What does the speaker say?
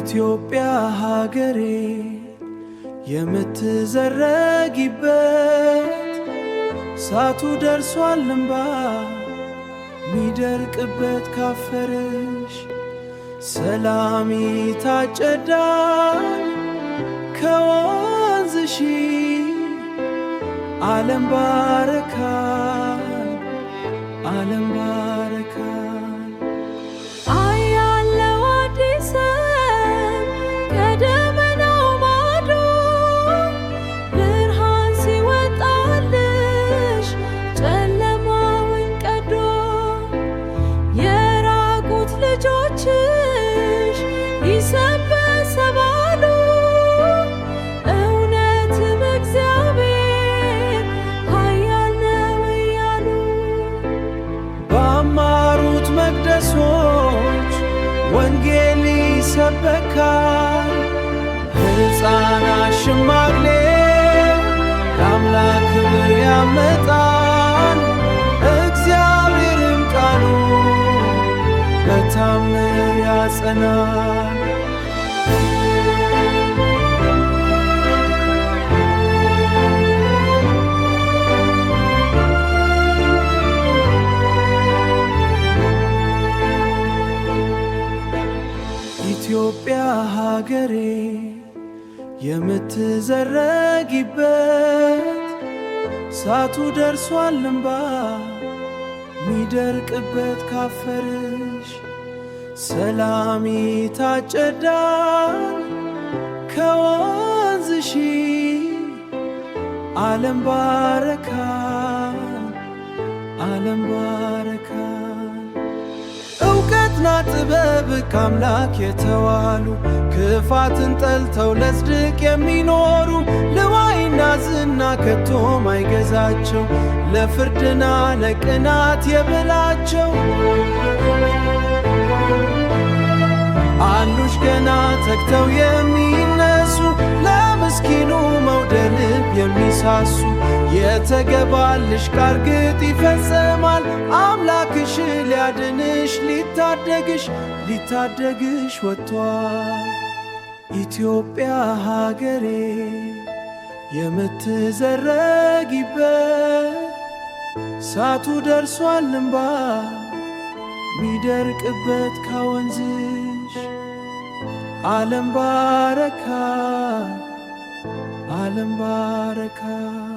ኢትዮጵያ ሀገሬ የምትዘረጊበት ሳቱ ደርሷል እንባ ሚደርቅበት ካፈርሽ ሰላም ይታጨዳል ከወንዝሽ ዓለም ባረካል ዓለም ባረካል አያለው አዲስ ከደመናው ማዶ ብርሃን ሲወጣልሽ ጨለማውን ቀዶ የራቁት ልጆችሽ ይሰበሰባሉ እውነትም እግዚአብሔር ኃያል ነው እያሉ ባማሩት መቅደሶች ወንጌል ይሰበካል ሕፃናት ሽማግሌ ለአምላክ ክብር ያመጣል እግዚአብሔርም ቃሉ በታምር ያጸናል ኢትዮጵያ ሀገሬ የምትዘረጊበት ሳቱ ደርሷል እንባ ሚደርቅበት ካፈርሽ ሰላም ይታጨዳል ከወንዝሽ ዓለም ባረካል ዓለም ባረካል እውቀትና ጥበብ ከአምላክ የተዋሉ ክፋትን ጠልተው ለጽድቅ የሚኖሩ ልዋይና ዝና ከቶም አይገዛቸው ለፍርድና ለቅናት የበላቸው አሉሽ ገና ተግተው የሚነሱ ለምስኪኑ መውደድ ልብ የሚሳሱ የተገባልሽ ቃል ግጥ ይፈጸማል አምላክሽ ሊያድንሽ ሊታደግሽ ወጥቷል ኢትዮጵያ ሀገሬ የምትዘረጊበት ሳቱ ደርሷል እንባ ሚደርቅበት ከወንዝሽ ዓለም ባረካል ዓለም ባረካል